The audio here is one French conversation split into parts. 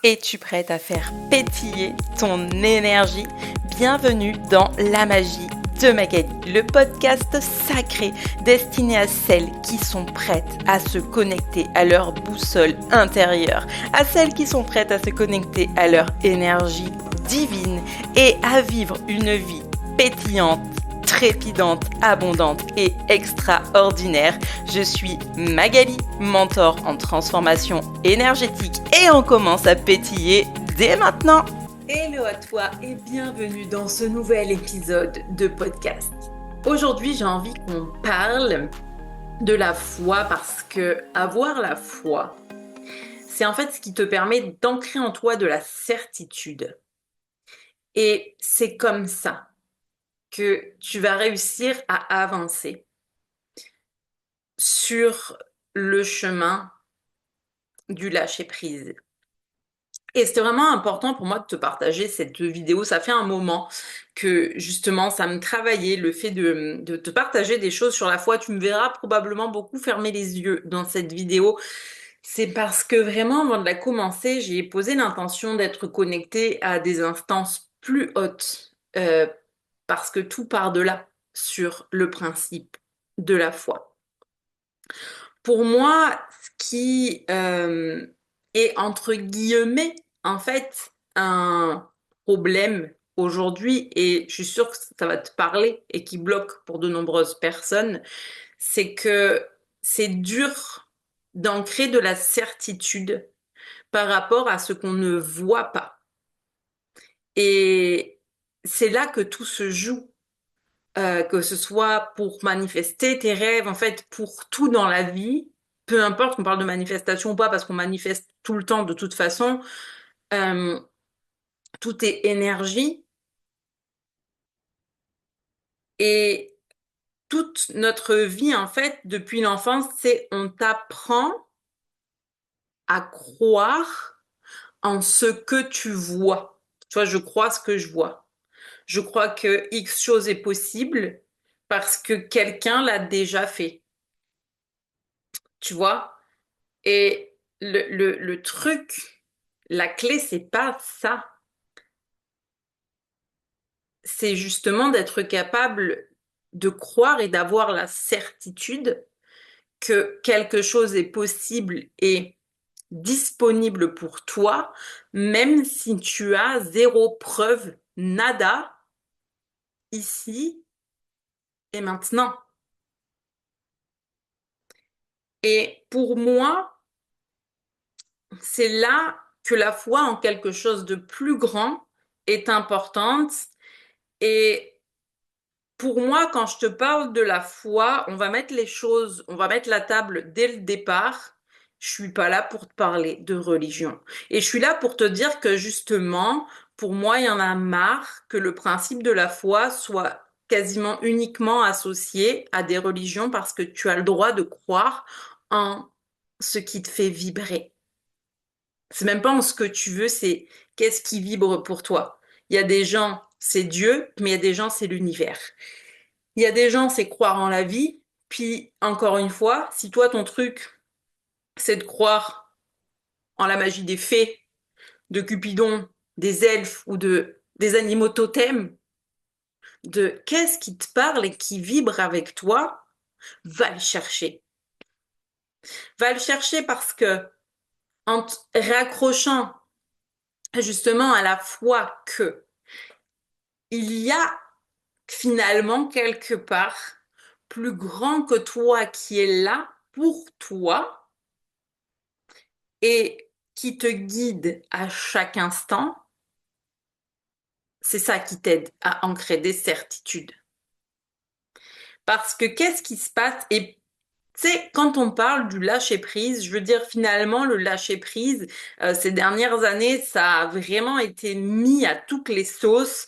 Es-tu prête à faire pétiller ton énergie? Bienvenue dans La Magie de Magali, le podcast sacré destiné à celles qui sont prêtes à se connecter à leur boussole intérieure, à celles qui sont prêtes à se connecter à leur énergie divine et à vivre une vie pétillante, trépidante, abondante et extraordinaire. Je suis Magali, mentor en transformation énergétique et on commence à pétiller dès maintenant. Hello à toi et bienvenue dans ce nouvel épisode de podcast. Aujourd'hui, j'ai envie qu'on parle de la foi parce que avoir la foi, c'est en fait ce qui te permet d'ancrer en toi de la certitude. Et c'est comme ça que tu vas réussir à avancer sur le chemin du lâcher-prise. Et c'était vraiment important pour moi de te partager cette vidéo. Ça fait un moment que justement ça me travaillait, le fait de te partager des choses sur la foi. Tu me verras probablement beaucoup fermer les yeux dans cette vidéo. C'est parce que vraiment, avant de la commencer, j'ai posé l'intention d'être connectée à des instances plus hautes. Parce que tout part de là, sur le principe de la foi. Pour moi, ce qui est entre guillemets, en fait, un problème aujourd'hui, et je suis sûre que ça va te parler et qui bloque pour de nombreuses personnes, c'est que c'est dur d'ancrer de la certitude par rapport à ce qu'on ne voit pas. Et c'est là que tout se joue. Que ce soit pour manifester tes rêves, en fait, pour tout dans la vie, peu importe qu'on parle de manifestation ou pas, parce qu'on manifeste tout le temps de toute façon, euh, tout est énergie et toute notre vie, en fait, depuis l'enfance, c'est on t'apprend à croire en ce que tu vois. Tu vois, je crois ce que je vois. Je crois que X chose est possible parce que quelqu'un l'a déjà fait. Tu vois? Et le truc, la clé, c'est pas ça. C'est justement d'être capable de croire et d'avoir la certitude que quelque chose est possible et disponible pour toi, même si tu as zéro preuve, nada, ici et maintenant. Et pour moi, c'est là que la foi en quelque chose de plus grand est importante. Et pour moi, quand je te parle de la foi, on va mettre les choses, on va mettre la table dès le départ. Je suis pas là pour te parler de religion. Et je suis là pour te dire que justement, pour moi, il y en a marre que le principe de la foi soit quasiment uniquement associé à des religions parce que tu as le droit de croire en ce qui te fait vibrer. C'est même pas en ce que tu veux, c'est qu'est-ce qui vibre pour toi. Il y a des gens, c'est Dieu, mais il y a des gens, c'est l'univers. Il y a des gens, c'est croire en la vie. Puis, encore une fois, si toi, ton truc, c'est de croire en la magie des fées, de Cupidon, des elfes ou des animaux totems, de qu'est-ce qui te parle et qui vibre avec toi, va le chercher. Va le chercher parce que en te raccrochant justement à la foi que il y a finalement quelque part plus grand que toi qui est là pour toi et qui te guide à chaque instant, c'est ça qui t'aide à ancrer des certitudes. Parce que qu'est-ce qui se passe? Et tu sais, quand on parle du lâcher-prise, je veux dire finalement le lâcher-prise, ces dernières années, ça a vraiment été mis à toutes les sauces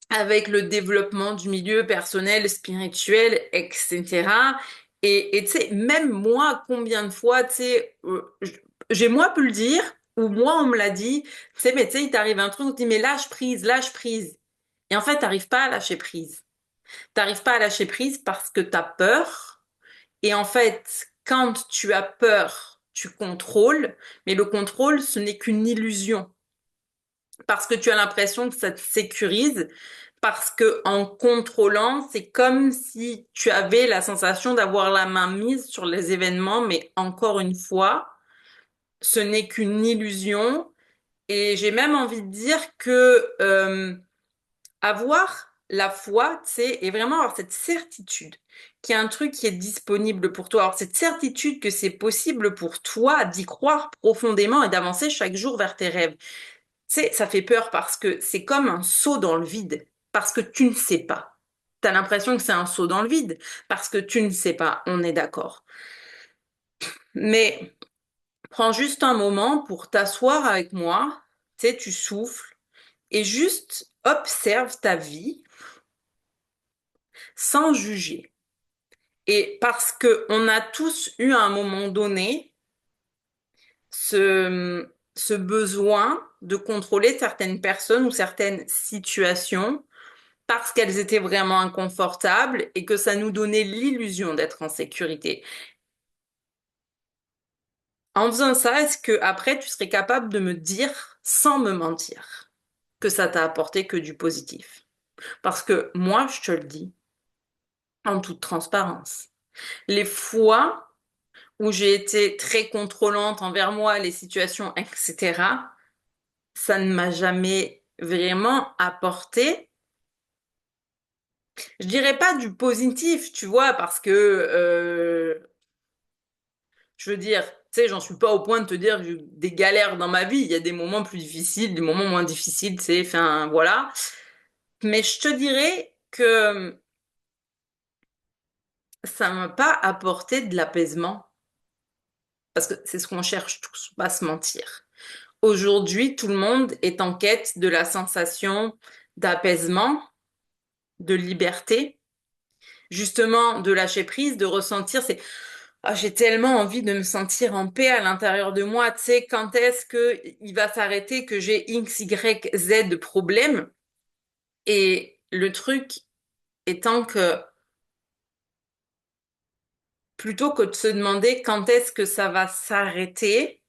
avec le développement du milieu personnel, spirituel, etc. Et tu sais, même moi, combien de fois, tu sais, j'ai moi pu le dire, ou moi on me l'a dit, tu sais, mais tu sais, il t'arrive un truc, on te dit, mais lâche prise, lâche prise. Et en fait, t'arrives pas à lâcher prise. T'arrives pas à lâcher prise parce que t'as peur. Et en fait, quand tu as peur, tu contrôles, mais le contrôle, ce n'est qu'une illusion. Parce que tu as l'impression que ça te sécurise, parce que en contrôlant, c'est comme si tu avais la sensation d'avoir la main mise sur les événements, mais encore une fois, ce n'est qu'une illusion. Et j'ai même envie de dire que avoir la foi, tu sais, et vraiment avoir cette certitude qu'il y a un truc qui est disponible pour toi, avoir cette certitude que c'est possible pour toi d'y croire profondément et d'avancer chaque jour vers tes rêves. Tu sais, ça fait peur parce que c'est comme un saut dans le vide, parce que tu ne sais pas. T'as l'impression que c'est un saut dans le vide, parce que tu ne sais pas, on est d'accord. Mais prends juste un moment pour t'asseoir avec moi, tu sais, tu souffles, et juste observe ta vie sans juger. Et parce que on a tous eu à un moment donné ce besoin de contrôler certaines personnes ou certaines situations parce qu'elles étaient vraiment inconfortables et que ça nous donnait l'illusion d'être en sécurité. En faisant ça, est-ce que après tu serais capable de me dire, sans me mentir, que ça t'a apporté que du positif? Parce que moi, je te le dis en toute transparence. Les fois où j'ai été très contrôlante envers moi, les situations, etc., ça ne m'a jamais vraiment apporté, je dirais pas du positif, tu vois, parce que je veux dire, tu sais, j'en suis pas au point de te dire que j'ai eu des galères dans ma vie. Il y a des moments plus difficiles, des moments moins difficiles, tu sais, enfin, voilà. Mais je te dirais que ça m'a pas apporté de l'apaisement. Parce que c'est ce qu'on cherche tous, faut pas se mentir. Aujourd'hui, tout le monde est en quête de la sensation d'apaisement, de liberté, justement de lâcher prise, de ressentir, c'est ah, j'ai tellement envie de me sentir en paix à l'intérieur de moi. Tu sais, quand est-ce que il va s'arrêter que j'ai X, Y, Z de problèmes? Et le truc étant que plutôt que de se demander quand est-ce que ça va s'arrêter,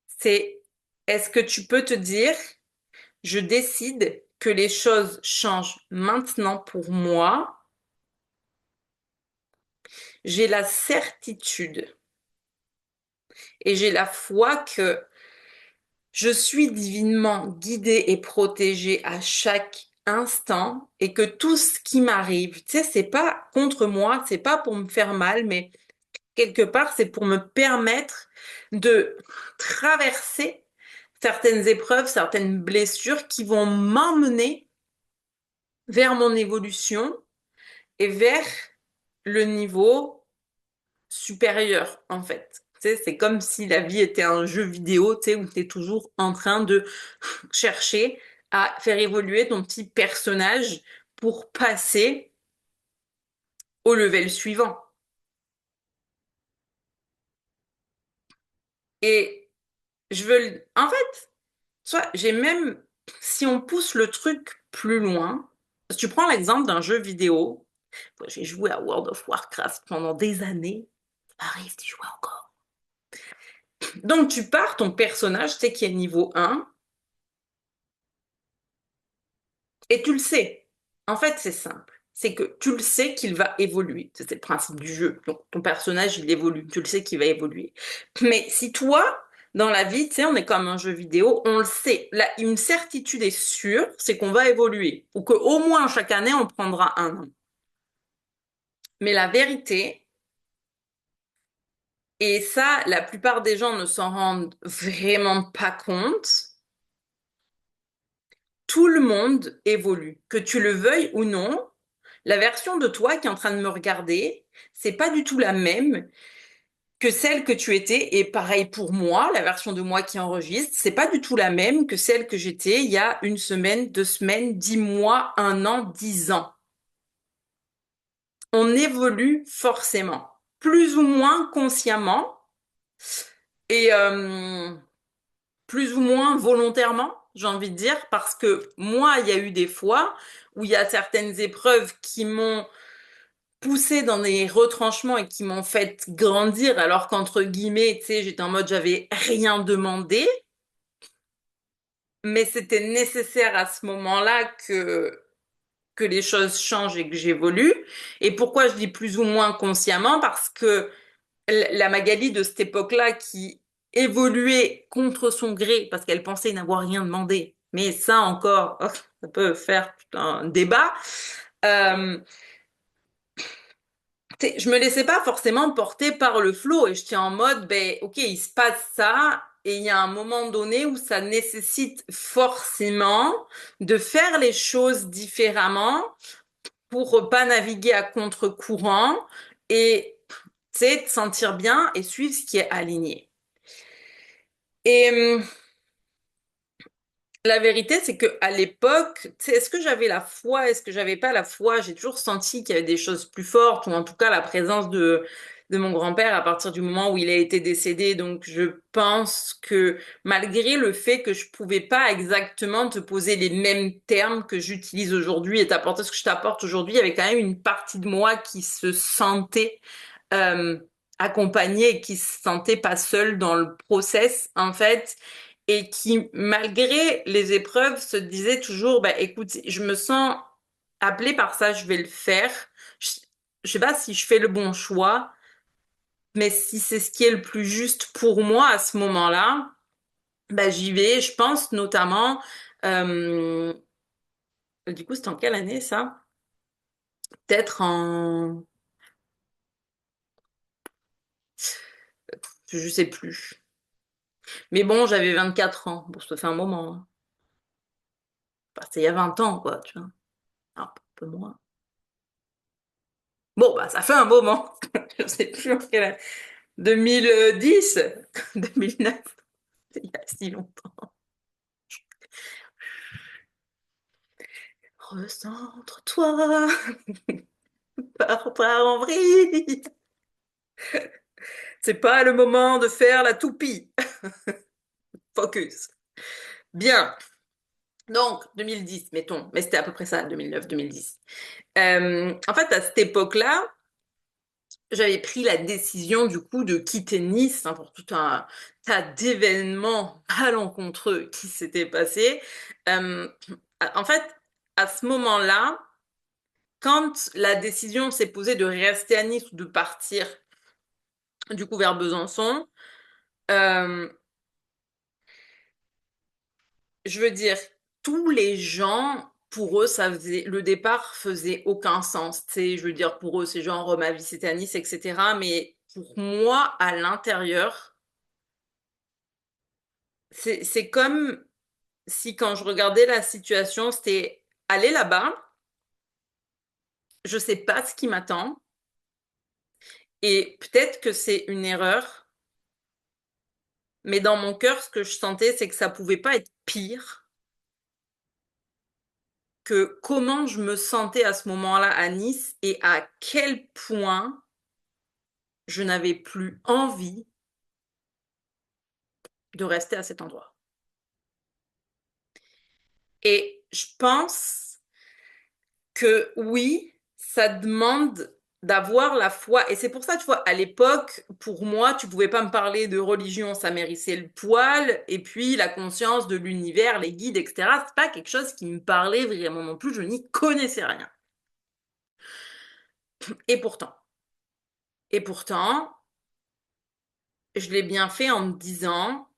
c'est est-ce que tu peux te dire, je décide que les choses changent maintenant pour moi. J'ai la certitude et j'ai la foi que je suis divinement guidée et protégée à chaque instant et que tout ce qui m'arrive, tu sais, c'est pas contre moi, c'est pas pour me faire mal, mais quelque part, c'est pour me permettre de traverser certaines épreuves, certaines blessures qui vont m'emmener vers mon évolution et vers le niveau supérieur, en fait. Tu sais, c'est comme si la vie était un jeu vidéo, tu sais, où tu es toujours en train de chercher à faire évoluer ton petit personnage pour passer au level suivant. Et en fait, soit j'ai même, si on pousse le truc plus loin, si tu prends l'exemple d'un jeu vidéo, moi, j'ai joué à World of Warcraft pendant des années, ça m'arrive d'y jouer encore. Donc tu pars, ton personnage, tu sais qui est niveau 1, et tu le sais. En fait, c'est simple. C'est que tu le sais qu'il va évoluer. C'est le principe du jeu. Donc, ton personnage, il évolue. Tu le sais qu'il va évoluer. Mais si toi, dans la vie, tu sais, on est comme un jeu vidéo, on le sait. Là, une certitude est sûre, c'est qu'on va évoluer. Ou qu'au moins, chaque année, on prendra un an. Mais la vérité, et ça, la plupart des gens ne s'en rendent vraiment pas compte, tout le monde évolue. Que tu le veuilles ou non, la version de toi qui est en train de me regarder, c'est pas du tout la même que celle que tu étais. Et pareil pour moi, la version de moi qui enregistre, c'est pas du tout la même que celle que j'étais il y a une semaine, 2 semaines, 10 mois, un an, 10 ans. On évolue forcément, plus ou moins consciemment et plus ou moins volontairement, j'ai envie de dire, parce que moi, il y a eu des fois où il y a certaines épreuves qui m'ont poussé dans des retranchements et qui m'ont fait grandir, alors qu'entre guillemets, tu sais, j'étais en mode j'avais rien demandé, mais c'était nécessaire à ce moment-là que les choses changent et que j'évolue. Et pourquoi je dis plus ou moins consciemment? Parce que la Magali de cette époque-là qui évoluait contre son gré parce qu'elle pensait n'avoir rien demandé. Mais ça encore, oh, ça peut faire un débat. Euh, je me laissais pas forcément porter par le flot et j'étais en mode, ben, ok, il se passe ça et il y a un moment donné où ça nécessite forcément de faire les choses différemment pour pas naviguer à contre-courant et, tu sais, te sentir bien et suivre ce qui est aligné. Et la vérité, c'est que à l'époque, tu sais, est-ce que j'avais la foi, est-ce que j'avais pas la foi? J'ai toujours senti qu'il y avait des choses plus fortes, ou en tout cas la présence de mon grand-père à partir du moment où il a été décédé. Donc je pense que malgré le fait que je pouvais pas exactement te poser les mêmes termes que j'utilise aujourd'hui et t'apporter ce que je t'apporte aujourd'hui, il y avait quand même une partie de moi qui se sentait euh, accompagnée et qui se sentait pas seule dans le process, en fait, et qui, malgré les épreuves, se disait toujours, bah, écoute, je me sens appelée par ça, je vais le faire. Je, je sais pas si je fais le bon choix, mais si c'est ce qui est le plus juste pour moi à ce moment-là, bah, j'y vais. Je pense notamment, euh, du coup, c'était en quelle année ça? Peut-être en, je sais plus. Mais bon, j'avais 24 ans. Bon, ça fait un moment, hein. Enfin, c'était il y a 20 ans, quoi, tu vois. Un peu moins. Bon, bah, ça fait un moment. Je sais plus en quelle année. 2010, 2009, c'est il y a si longtemps. Recentre-toi, pars en vrille. C'est pas le moment de faire la toupie. Focus. Bien. Donc, 2010, mettons. Mais c'était à peu près ça, 2009-2010. En fait, à cette époque-là, j'avais pris la décision du coup de quitter Nice, hein, pour tout un tas d'événements malencontreux qui s'étaient passés. Euh, En fait, à ce moment-là, quand la décision s'est posée de rester à Nice ou de partir du coup vers Besançon, euh, je veux dire, tous les gens, pour eux, ça faisait, le départ faisait aucun sens. Tu sais, je veux dire, pour eux, c'est genre, ma vie c'était à Nice, etc. Mais pour moi, à l'intérieur, c'est comme si quand je regardais la situation, c'était aller là-bas, je sais pas ce qui m'attend, et peut-être que c'est une erreur, mais dans mon cœur, ce que je sentais, c'est que ça pouvait pas être pire que comment je me sentais à ce moment-là à Nice et à quel point je n'avais plus envie de rester à cet endroit. Et je pense que oui, ça demande d'avoir la foi. Et c'est pour ça, tu vois, à l'époque, pour moi, tu pouvais pas me parler de religion, ça mérissait le poil. Et puis, la conscience de l'univers, les guides, etc., c'est pas quelque chose qui me parlait vraiment non plus. Je n'y connaissais rien. Et pourtant, et pourtant, je l'ai bien fait en me disant,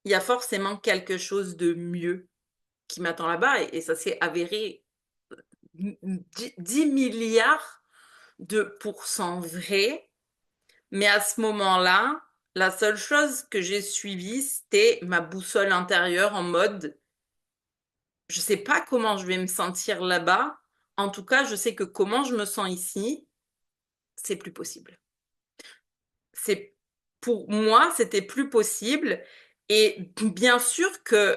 il y a forcément quelque chose de mieux qui m'attend là-bas. Et ça s'est avéré 10 milliards de pourcents vrai. Mais à ce moment-là, la seule chose que j'ai suivie, c'était ma boussole intérieure en mode, je sais pas comment je vais me sentir là-bas. En tout cas, je sais que comment je me sens ici, c'est plus possible. C'est, pour moi, c'était plus possible. Et bien sûr que,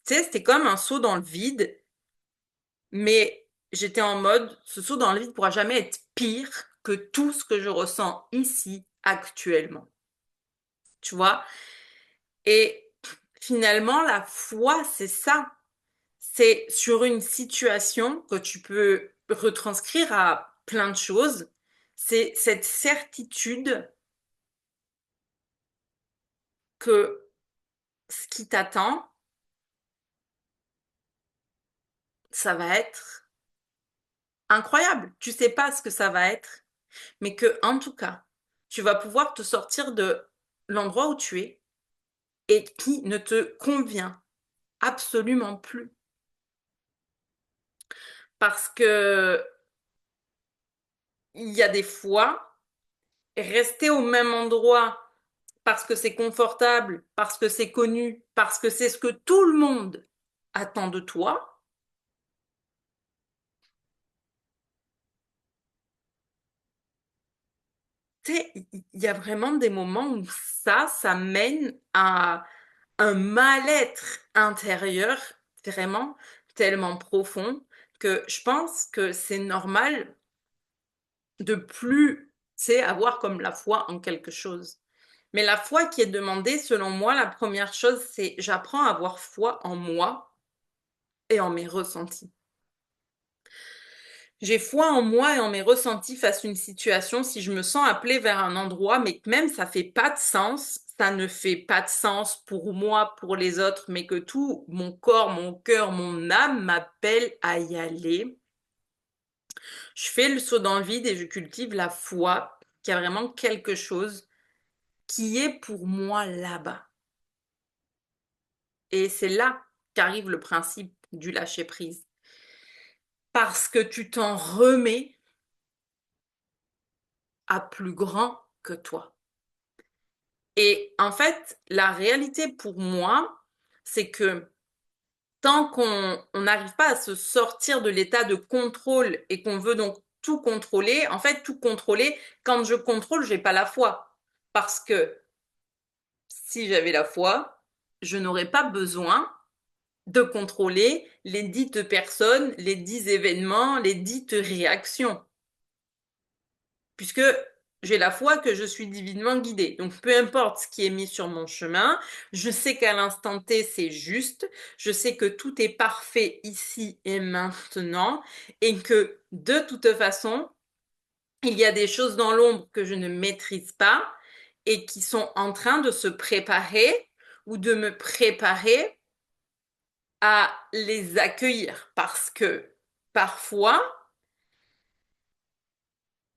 tu sais, c'était comme un saut dans le vide, mais j'étais en mode, ce saut dans le vide pourra jamais être pire que tout ce que je ressens ici actuellement. Tu vois? Et finalement, la foi, c'est ça. C'est sur une situation que tu peux retranscrire à plein de choses, c'est cette certitude que ce qui t'attend, ça va être incroyable. Tu sais pas ce que ça va être, mais que, en tout cas, tu vas pouvoir te sortir de l'endroit où tu es et qui ne te convient absolument plus. Parce que il y a des fois, rester au même endroit parce que c'est confortable, parce que c'est connu, parce que c'est ce que tout le monde attend de toi, tu sais, il y a vraiment des moments où ça mène à un mal-être intérieur vraiment tellement profond que je pense que c'est normal de plus, tu sais, avoir comme la foi en quelque chose. Mais la foi qui est demandée, selon moi, la première chose, c'est j'apprends à avoir foi en moi et en mes ressentis. J'ai foi en moi et en mes ressentis face à une situation. Si je me sens appelée vers un endroit, mais que même ça fait pas de sens, ça ne fait pas de sens pour moi, pour les autres, mais que tout mon corps, mon cœur, mon âme m'appelle à y aller, je fais le saut dans le vide et je cultive la foi qu'il y a vraiment quelque chose qui est pour moi là-bas. Et c'est là qu'arrive le principe du lâcher-prise. Parce que tu t'en remets à plus grand que toi. Et en fait, la réalité pour moi, c'est que tant qu'on n'arrive pas à se sortir de l'état de contrôle et qu'on veut donc tout contrôler, en fait, tout contrôler, quand je contrôle, j'ai pas la foi. Parce que si j'avais la foi, je n'aurais pas besoin de contrôler les dites personnes, les dits événements, les dites réactions. Puisque j'ai la foi que je suis divinement guidée. Donc peu importe ce qui est mis sur mon chemin, je sais qu'à l'instant T, c'est juste, je sais que tout est parfait ici et maintenant, et que de toute façon, il y a des choses dans l'ombre que je ne maîtrise pas et qui sont en train de se préparer ou de me préparer à les accueillir. Parce que parfois,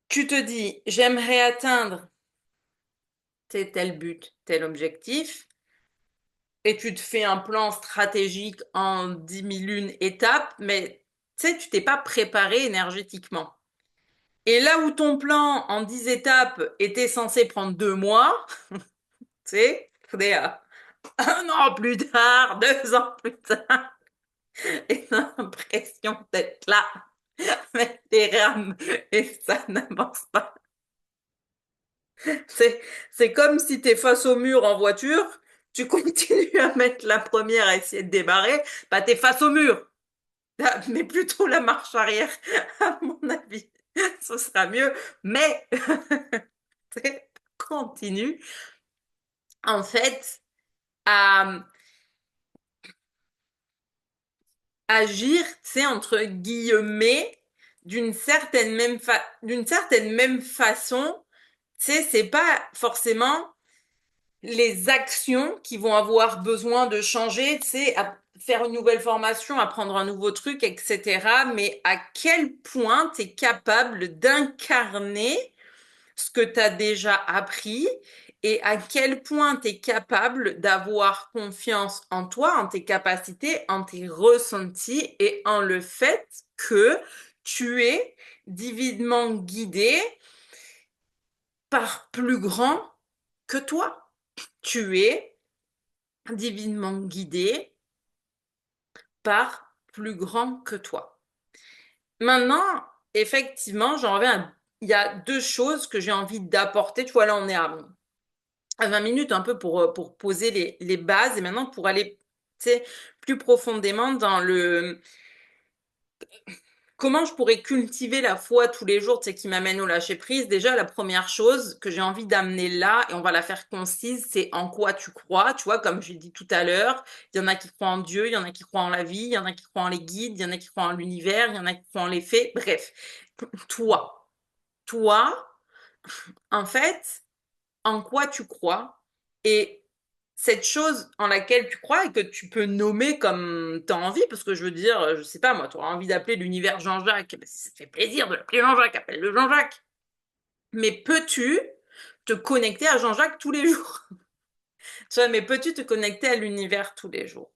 tu te dis, j'aimerais atteindre tel but, tel objectif, et tu te fais un plan stratégique en 10 001 étapes, mais tu sais, tu t'es pas préparé énergétiquement. Et là où ton plan en 10 étapes était censé prendre 2 mois, tu sais, un an plus tard, 2 ans plus tard, et t'as l'impression d'être là, avec tes rames, et ça n'avance pas. C'est comme si tu es face au mur en voiture, tu continues à mettre la première à essayer de démarrer, bah tu es face au mur. Mais plutôt la marche arrière, à mon avis, ce sera mieux. Mais continue, en fait, à agir, tu sais, entre guillemets, d'une certaine même façon. Tu sais, c'est pas forcément les actions qui vont avoir besoin de changer, tu sais, à faire une nouvelle formation, apprendre un nouveau truc, etc. Mais à quel point tu es capable d'incarner ce que tu as déjà appris et à quel point tu es capable d'avoir confiance en toi, en tes capacités, en tes ressentis et en le fait que tu es divinement guidé par plus grand que toi. Tu es divinement guidé par plus grand que toi. Maintenant, effectivement, j'en reviens il y a deux choses que j'ai envie d'apporter. Tu vois, là, on est à 20 minutes un peu pour poser les bases et maintenant pour aller, tu sais, plus profondément dans Comment je pourrais cultiver la foi tous les jours, tu sais, qui m'amène au lâcher prise? Déjà, la première chose que j'ai envie d'amener là, et on va la faire concise, c'est en quoi tu crois. Tu vois, comme j'ai dit tout à l'heure, il y en a qui croient en Dieu, il y en a qui croient en la vie, il y en a qui croient en les guides, il y en a qui croient en l'univers, il y en a qui croient en les faits. Bref, toi, toi, en fait, en quoi tu crois et cette chose en laquelle tu crois et que tu peux nommer comme tu as envie, parce que je veux dire, je sais pas, moi, tu auras envie d'appeler l'univers Jean-Jacques, ben, si ça te fait plaisir de l'appeler Jean-Jacques, appelle-le Jean-Jacques. Mais peux-tu te connecter à Jean-Jacques tous les jours? Tu vois, mais peux-tu te connecter à l'univers tous les jours?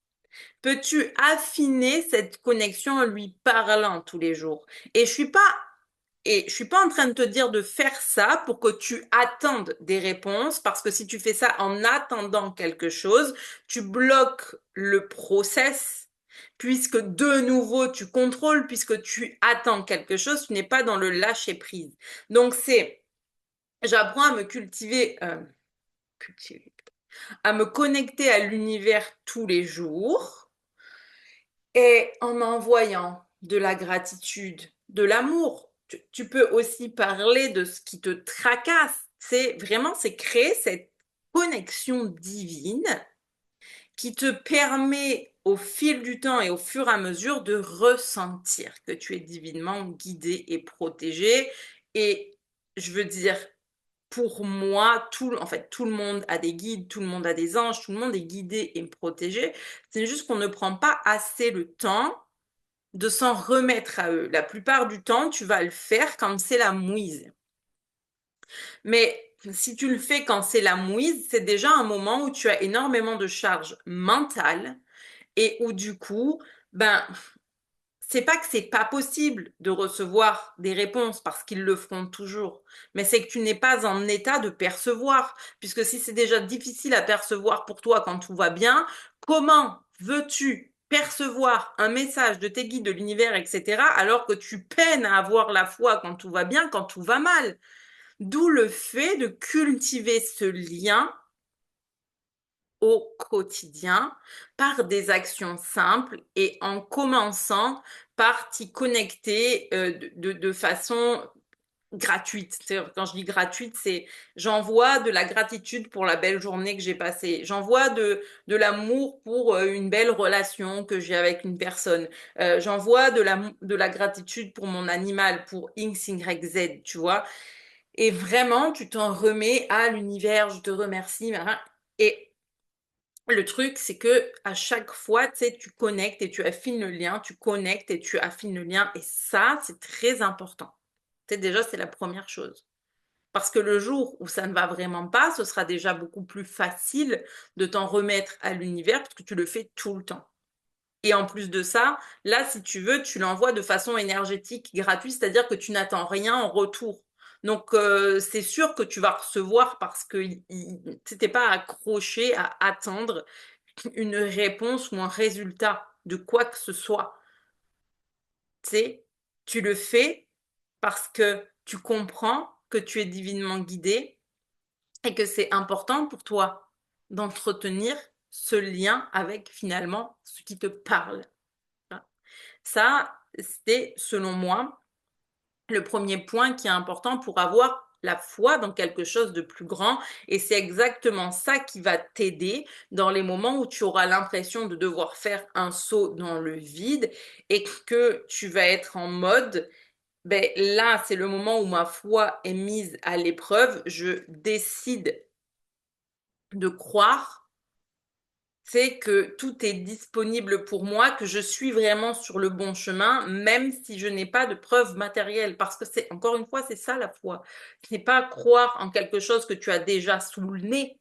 Peux-tu affiner cette connexion en lui parlant tous les jours? Et je suis pas en train de te dire de faire ça pour que tu attendes des réponses, parce que si tu fais ça en attendant quelque chose, tu bloques le process, puisque de nouveau tu contrôles, puisque tu attends quelque chose, tu n'es pas dans le lâcher prise. Donc j'apprends à me à me connecter à l'univers tous les jours et en envoyant de la gratitude, de l'amour. Tu peux aussi parler de ce qui te tracasse. C'est créer cette connexion divine qui te permet au fil du temps et au fur et à mesure de ressentir que tu es divinement guidé et protégé. Et je veux dire, pour moi, en fait, tout le monde a des guides, tout le monde a des anges, tout le monde est guidé et protégé. C'est juste qu'on ne prend pas assez le temps de s'en remettre à eux. La plupart du temps, tu vas le faire quand c'est la mouise. Mais si tu le fais quand c'est la mouise, c'est déjà un moment où tu as énormément de charge mentale et où du coup, ben, c'est pas que c'est pas possible de recevoir des réponses parce qu'ils le feront toujours, mais c'est que tu n'es pas en état de percevoir, puisque si c'est déjà difficile à percevoir pour toi quand tout va bien, comment veux-tu percevoir un message de tes guides, de l'univers, etc., alors que tu peines à avoir la foi quand tout va bien, quand tout va mal? D'où le fait de cultiver ce lien au quotidien par des actions simples et en commençant par t'y connecter de façon gratuite. Quand je dis gratuite, c'est j'envoie de la gratitude pour la belle journée que j'ai passée. J'envoie de l'amour pour une belle relation que j'ai avec une personne. J'envoie de la gratitude pour mon animal, pour X, Y, Z, tu vois. Et vraiment, tu t'en remets à l'univers, je te remercie. Et le truc, c'est que à chaque fois, tu sais, tu connectes et tu affines le lien, tu connectes et tu affines le lien. Et ça, c'est très important. Tu sais, déjà, c'est la première chose. Parce que le jour où ça ne va vraiment pas, ce sera déjà beaucoup plus facile de t'en remettre à l'univers parce que tu le fais tout le temps. Et en plus de ça, là, si tu veux, tu l'envoies de façon énergétique gratuite, c'est-à-dire que tu n'attends rien en retour. Donc, c'est sûr que tu vas recevoir parce que tu n'es pas accroché à attendre une réponse ou un résultat de quoi que ce soit. Tu sais, tu le fais parce que tu comprends que tu es divinement guidé et que c'est important pour toi d'entretenir ce lien avec finalement ce qui te parle. Ça, c'est selon moi le premier point qui est important pour avoir la foi dans quelque chose de plus grand. Et c'est exactement ça qui va t'aider dans les moments où tu auras l'impression de devoir faire un saut dans le vide et que tu vas être en mode, ben là, c'est le moment où ma foi est mise à l'épreuve. Je décide de croire, c'est que tout est disponible pour moi, que je suis vraiment sur le bon chemin, même si je n'ai pas de preuves matérielles. Parce que c'est, encore une fois, c'est ça la foi. Ce n'est pas croire en quelque chose que tu as déjà sous le nez.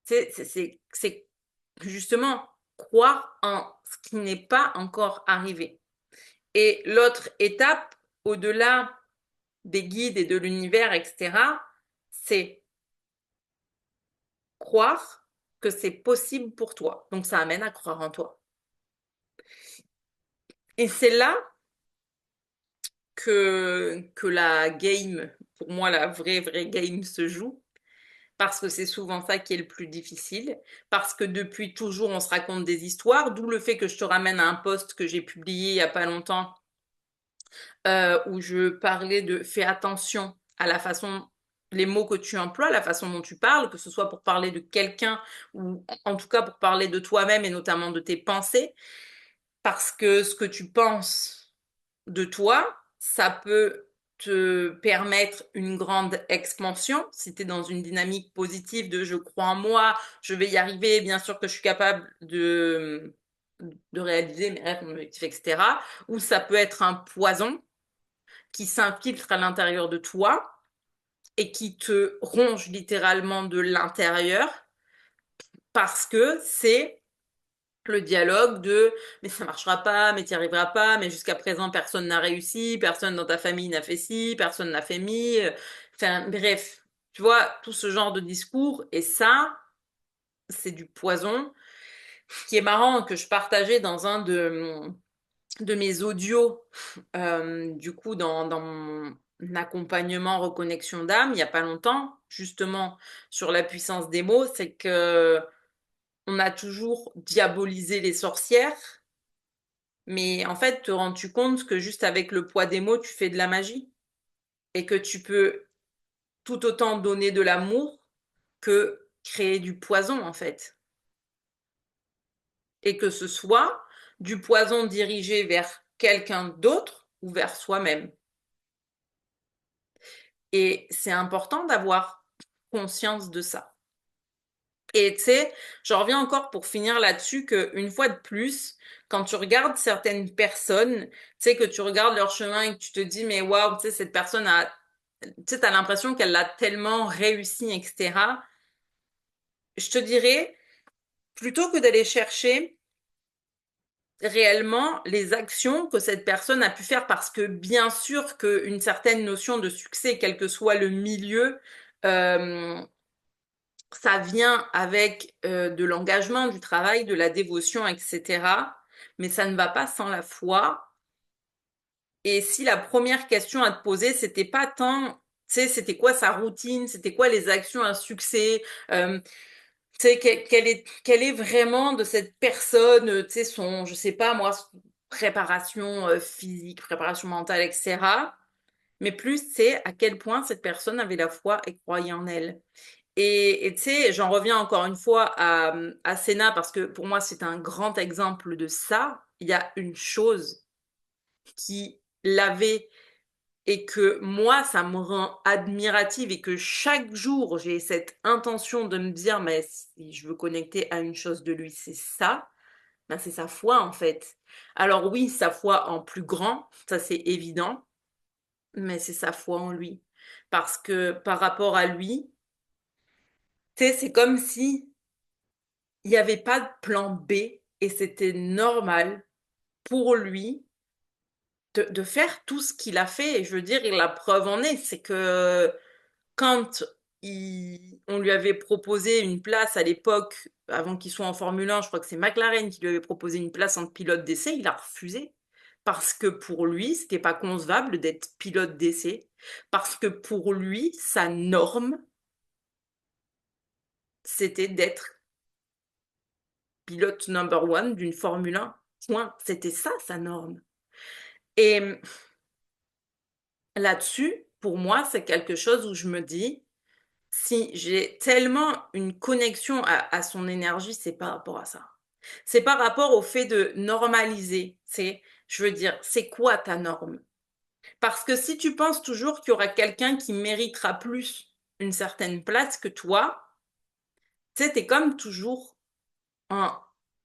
C'est justement croire en ce qui n'est pas encore arrivé. Et l'autre étape, au-delà des guides et de l'univers, etc., c'est croire que c'est possible pour toi. Donc ça amène à croire en toi. Et c'est là que la game, pour moi, la vraie game se joue. Parce que c'est souvent ça qui est le plus difficile. Parce que depuis toujours, on se raconte des histoires. D'où le fait que je te ramène à un post que j'ai publié il n'y a pas longtemps où je parlais de fais attention à la façon, les mots que tu emploies, la façon dont tu parles, que ce soit pour parler de quelqu'un ou en tout cas pour parler de toi-même et notamment de tes pensées, parce que ce que tu penses de toi, ça peut te permettre une grande expansion si tu es dans une dynamique positive de je crois en moi, je vais y arriver, bien sûr que je suis capable de réaliser mes rêves, mon objectif, etc. Ou ça peut être un poison qui s'infiltre à l'intérieur de toi et qui te ronge littéralement de l'intérieur parce que c'est le dialogue de mais ça marchera pas, mais tu n'y arriveras pas, mais jusqu'à présent personne n'a réussi, personne dans ta famille n'a fait ci, personne n'a fait mi. Enfin bref, tu vois, tout ce genre de discours et ça, c'est du poison. Ce qui est marrant que je partageais dans un de mes audios, du coup, dans mon accompagnement reconnexion d'âme, il n'y a pas longtemps, justement, sur la puissance des mots, c'est que on a toujours diabolisé les sorcières, mais en fait, te rends-tu compte que juste avec le poids des mots, tu fais de la magie et que tu peux tout autant donner de l'amour que créer du poison, en fait. Et que ce soit du poison dirigé vers quelqu'un d'autre ou vers soi-même. Et c'est important d'avoir conscience de ça. Et tu sais, j'en reviens encore pour finir là-dessus qu'une fois de plus, quand tu regardes certaines personnes, tu sais, que tu regardes leur chemin et que tu te dis, mais waouh, tu sais, cette personne a, tu sais, t'as l'impression qu'elle l'a tellement réussi, etc. Je te dirais, plutôt que d'aller chercher réellement les actions que cette personne a pu faire, parce que bien sûr qu'une certaine notion de succès, quel que soit le milieu, euh, ça vient avec de l'engagement, du travail, de la dévotion, etc. Mais ça ne va pas sans la foi. Et si la première question à te poser, c'était pas tant, tu sais, c'était quoi sa routine, c'était quoi les actions à succès, tu sais, quelle est vraiment de cette personne, tu sais, son, je sais pas moi, préparation physique, préparation mentale, etc. Mais plus, c'est à quel point cette personne avait la foi et croyait en elle. Et tu sais, j'en reviens encore une fois à Senna parce que pour moi, c'est un grand exemple de ça. Il y a une chose qui l'avait et que moi, ça me rend admirative et que chaque jour, j'ai cette intention de me dire, mais si je veux connecter à une chose de lui, c'est ça. Ben, c'est sa foi en fait. Alors oui, sa foi en plus grand, ça c'est évident, mais c'est sa foi en lui. Parce que par rapport à lui, tu sais, c'est comme si il n'y avait pas de plan B et c'était normal pour lui de faire tout ce qu'il a fait. Et je veux dire, et la preuve en est, c'est que quand on lui avait proposé une place à l'époque, avant qu'il soit en Formule 1, je crois que c'est McLaren qui lui avait proposé une place en pilote d'essai, il a refusé. Parce que pour lui, c'était pas concevable d'être pilote d'essai. Parce que pour lui, sa norme, c'était d'être pilote number one d'une Formule 1. Point. C'était ça, sa norme. Et là-dessus, pour moi, c'est quelque chose où je me dis, si j'ai tellement une connexion à son énergie, c'est par rapport à ça. C'est par rapport au fait de normaliser. C'est, je veux dire, c'est quoi ta norme? Parce que si tu penses toujours qu'il y aura quelqu'un qui méritera plus une certaine place que toi, tu sais, t'es comme toujours en,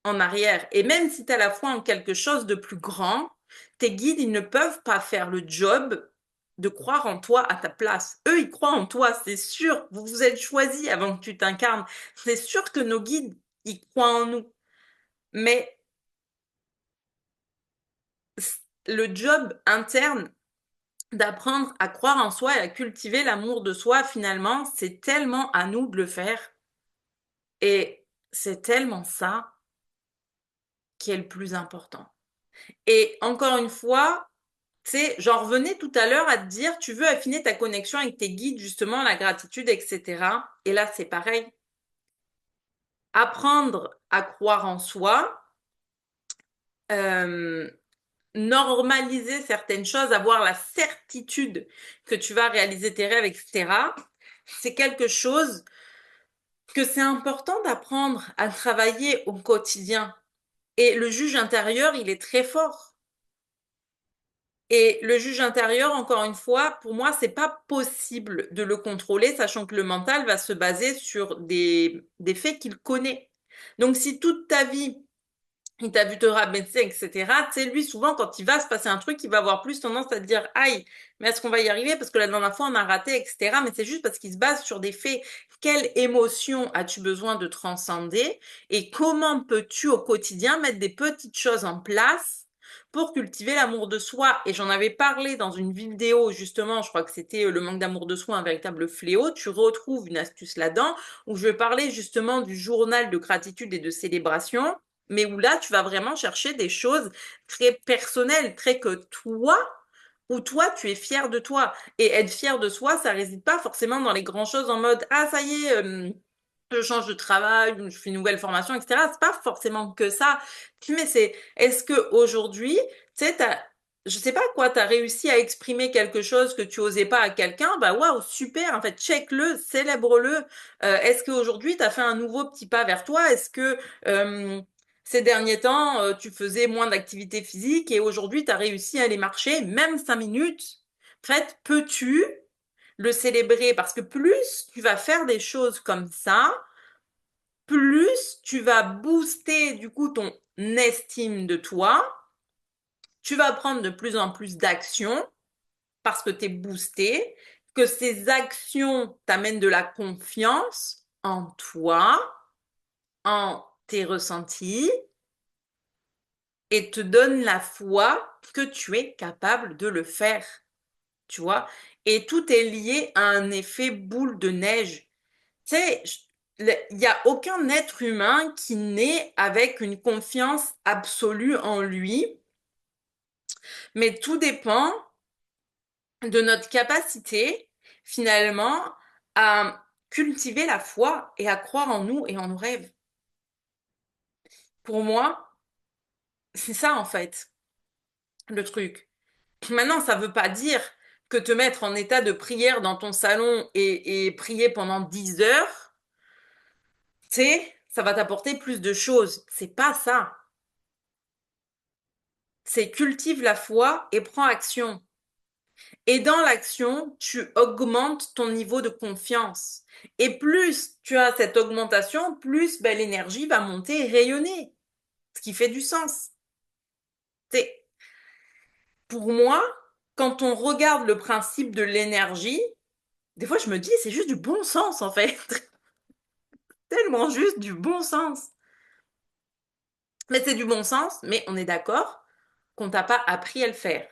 en arrière. Et même si tu as la foi en quelque chose de plus grand, tes guides, ils ne peuvent pas faire le job de croire en toi à ta place. Eux, ils croient en toi, c'est sûr. Vous vous êtes choisis avant que tu t'incarnes. C'est sûr que nos guides, ils croient en nous. Mais le job interne d'apprendre à croire en soi et à cultiver l'amour de soi, finalement, c'est tellement à nous de le faire. Et c'est tellement ça qui est le plus important. Et encore une fois, tu sais, j'en revenais tout à l'heure à te dire, tu veux affiner ta connexion avec tes guides, justement, la gratitude, etc. Et là, c'est pareil. Apprendre à croire en soi, euh, normaliser certaines choses, avoir la certitude que tu vas réaliser tes rêves, etc., c'est quelque chose que c'est important d'apprendre à travailler au quotidien. Et le juge intérieur, il est très fort. Et le juge intérieur, encore une fois, pour moi, c'est pas possible de le contrôler, sachant que le mental va se baser sur des faits qu'il connaît. Donc, si toute ta vie, il t'a vu te rabaisser, etc. Tu sais, lui, souvent, quand il va se passer un truc, il va avoir plus tendance à te dire, aïe, mais est-ce qu'on va y arriver? Parce que la dernière fois, on a raté, etc. Mais c'est juste parce qu'il se base sur des faits. Quelle émotion as-tu besoin de transcender? Et comment peux-tu au quotidien mettre des petites choses en place pour cultiver l'amour de soi? Et j'en avais parlé dans une vidéo, justement, je crois que c'était le manque d'amour de soi, un véritable fléau. Tu retrouves une astuce là-dedans où je vais parler justement du journal de gratitude et de célébration, mais où là, tu vas vraiment chercher des choses très personnelles, très que toi, où toi, tu es fier de toi. Et être fier de soi, ça réside pas forcément dans les grandes choses en mode, ah, ça y est, je change de travail, je fais une nouvelle formation, etc. C'est pas forcément que ça. Mais c'est, est-ce que aujourd'hui, tu sais, je sais pas quoi, t'as réussi à exprimer quelque chose que tu osais pas à quelqu'un, bah waouh, super, en fait, check-le, célèbre-le. Est-ce qu'aujourd'hui, t'as fait un nouveau petit pas vers toi? Est-ce que ces derniers temps, tu faisais moins d'activité physique et aujourd'hui, tu as réussi à aller marcher, même 5 minutes? En fait, peux-tu le célébrer? Parce que plus tu vas faire des choses comme ça, plus tu vas booster du coup ton estime de toi, tu vas prendre de plus en plus d'actions parce que tu es boosté, que ces actions t'amènent de la confiance en toi, en tes ressentis, et te donnent la foi que tu es capable de le faire, tu vois. Et tout est lié à un effet boule de neige. Tu sais, il n'y a aucun être humain qui naît avec une confiance absolue en lui, mais tout dépend de notre capacité, finalement, à cultiver la foi et à croire en nous et en nos rêves. Pour moi, c'est ça, en fait, le truc. Maintenant, ça ne veut pas dire que te mettre en état de prière dans ton salon et prier pendant 10 heures, tu sais, ça va t'apporter plus de choses. C'est pas ça. C'est cultive la foi et prends action. Et dans l'action, tu augmentes ton niveau de confiance. Et plus tu as cette augmentation, plus ben, l'énergie va monter et rayonner. Ce qui fait du sens. C'est, pour moi, quand on regarde le principe de l'énergie, des fois je me dis, c'est juste du bon sens en fait. Tellement juste du bon sens. Mais c'est du bon sens, mais on est d'accord qu'on t'a pas appris à le faire.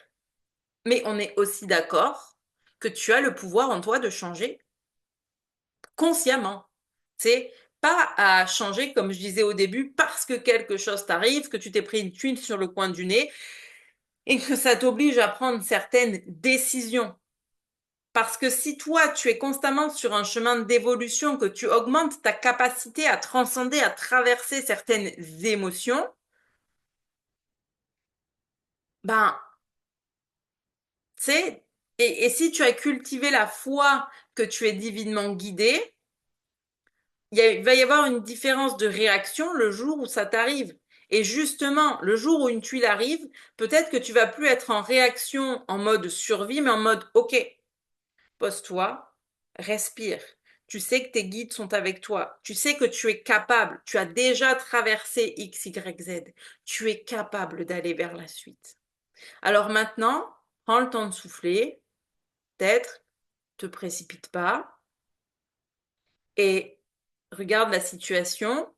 Mais on est aussi d'accord que tu as le pouvoir en toi de changer consciemment. C'est pas à changer, comme je disais au début, parce que quelque chose t'arrive, que tu t'es pris une tuile sur le coin du nez et que ça t'oblige à prendre certaines décisions. Parce que si toi, tu es constamment sur un chemin d'évolution, que tu augmentes ta capacité à transcender, à traverser certaines émotions, ben, tu sais, et si tu as cultivé la foi que tu es divinement guidé, il va y avoir une différence de réaction le jour où ça t'arrive. Et justement, le jour où une tuile arrive, peut-être que tu vas plus être en réaction en mode survie, mais en mode OK, pose-toi, respire. Tu sais que tes guides sont avec toi. Tu sais que tu es capable. Tu as déjà traversé X, Y, Z. Tu es capable d'aller vers la suite. Alors maintenant, prends le temps de souffler, peut-être, te précipite pas et regarde la situation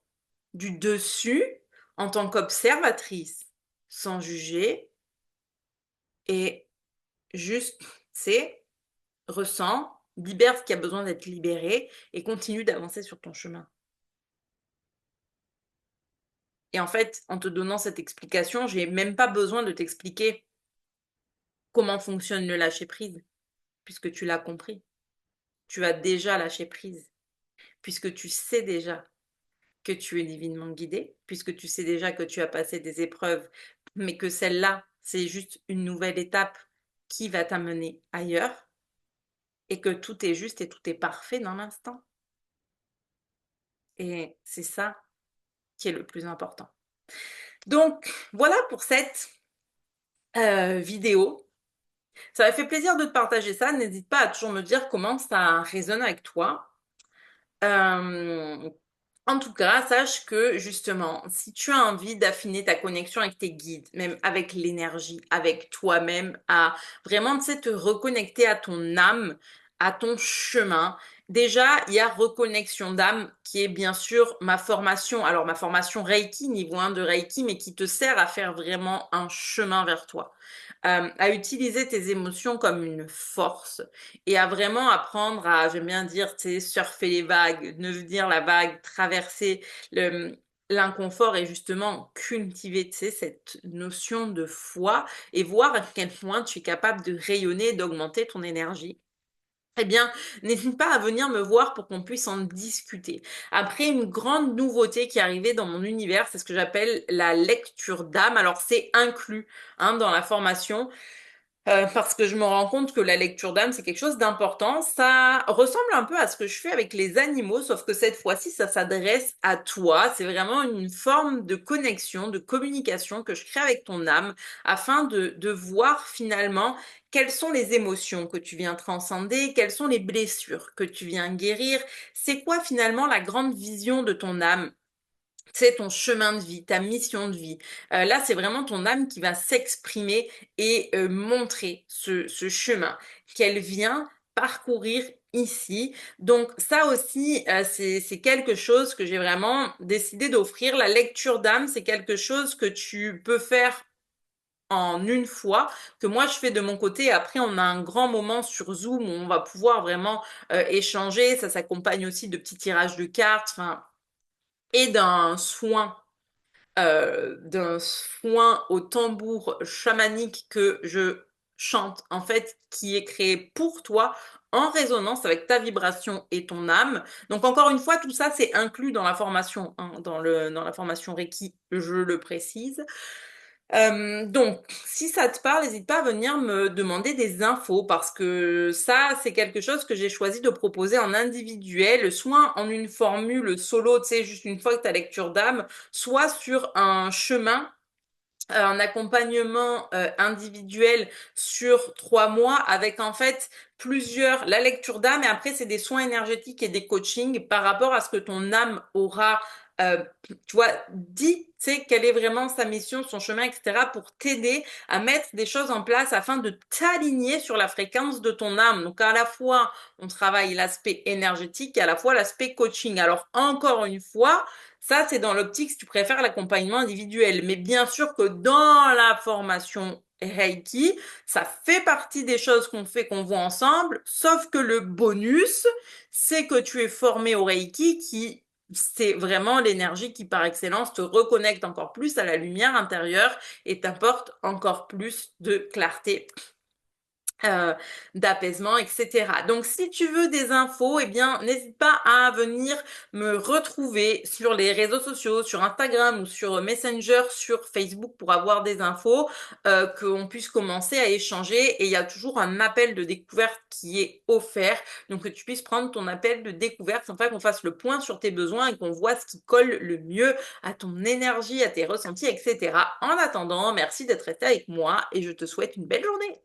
du dessus en tant qu'observatrice, sans juger et juste, c'est, ressens, libère ce qui a besoin d'être libéré et continue d'avancer sur ton chemin. Et en fait, en te donnant cette explication, j'ai même pas besoin de t'expliquer comment fonctionne le lâcher prise, puisque tu l'as compris. Tu as déjà lâché prise, puisque tu sais déjà que tu es divinement guidé, puisque tu sais déjà que tu as passé des épreuves, mais que celles-là, c'est juste une nouvelle étape qui va t'amener ailleurs et que tout est juste et tout est parfait dans l'instant. Et c'est ça qui est le plus important. Donc, voilà pour cette vidéo. Ça m'a fait plaisir de te partager ça. N'hésite pas à toujours me dire comment ça résonne avec toi. Euh, En tout cas, sache que justement, si tu as envie d'affiner ta connexion avec tes guides, même avec l'énergie, avec toi-même, à vraiment, tu sais, te reconnecter à ton âme, à ton chemin. Déjà, il y a reconnexion d'âme qui est bien sûr ma formation. Alors, ma formation Reiki, niveau 1 de Reiki, mais qui te sert à faire vraiment un chemin vers toi. À utiliser tes émotions comme une force et à vraiment apprendre à, j'aime bien dire, tu sais, surfer les vagues, devenir la vague, traverser l'inconfort et justement cultiver, tu sais, cette notion de foi et voir à quel point tu es capable de rayonner, d'augmenter ton énergie. Eh bien, n'hésite pas à venir me voir pour qu'on puisse en discuter. Après, une grande nouveauté qui est arrivée dans mon univers, c'est ce que j'appelle la lecture d'âme. Alors, c'est inclus dans la formation. Parce que je me rends compte que la lecture d'âme, c'est quelque chose d'important. Ça ressemble un peu à ce que je fais avec les animaux, sauf que cette fois-ci, ça s'adresse à toi. C'est vraiment une forme de connexion, de communication que je crée avec ton âme afin de voir finalement quelles sont les émotions que tu viens transcender, quelles sont les blessures que tu viens guérir. C'est quoi finalement la grande vision de ton âme? C'est ton chemin de vie, ta mission de vie. Là, c'est vraiment ton âme qui va s'exprimer et montrer ce chemin qu'elle vient parcourir ici. Donc ça aussi, c'est quelque chose que j'ai vraiment décidé d'offrir. La lecture d'âme, c'est quelque chose que tu peux faire en une fois, que moi je fais de mon côté. Après, on a un grand moment sur Zoom où on va pouvoir vraiment échanger. Ça s'accompagne aussi de petits tirages de cartes, enfin, et d'un soin au tambour chamanique que je chante, en fait, qui est créé pour toi en résonance avec ta vibration et ton âme. Donc encore une fois, tout ça c'est inclus dans la formation, dans la formation Reiki, je le précise. Donc, si ça te parle, n'hésite pas à venir me demander des infos parce que ça, c'est quelque chose que j'ai choisi de proposer en individuel, soit en une formule solo, tu sais, juste une fois que ta lecture d'âme, soit sur un chemin, un accompagnement individuel sur 3 mois avec en fait la lecture d'âme et après c'est des soins énergétiques et des coachings par rapport à ce que ton âme aura tu vois, dit, tu sais, quelle est vraiment sa mission, son chemin, etc., pour t'aider à mettre des choses en place afin de t'aligner sur la fréquence de ton âme. Donc, à la fois, on travaille l'aspect énergétique et à la fois l'aspect coaching. Alors, encore une fois, ça, c'est dans l'optique si tu préfères l'accompagnement individuel. Mais bien sûr que dans la formation Reiki, ça fait partie des choses qu'on fait, qu'on voit ensemble, sauf que le bonus, c'est que tu es formé au Reiki qui c'est vraiment l'énergie qui, par excellence, te reconnecte encore plus à la lumière intérieure et t'apporte encore plus de clarté euh, d'apaisement, etc. Donc, si tu veux des infos, eh bien, n'hésite pas à venir me retrouver sur les réseaux sociaux, sur Instagram ou sur Messenger, sur Facebook pour avoir des infos, qu'on puisse commencer à échanger. Et il y a toujours un appel de découverte qui est offert, donc que tu puisses prendre ton appel de découverte, afin qu'on fasse le point sur tes besoins et qu'on voit ce qui colle le mieux à ton énergie, à tes ressentis, etc. En attendant, merci d'être resté avec moi et je te souhaite une belle journée.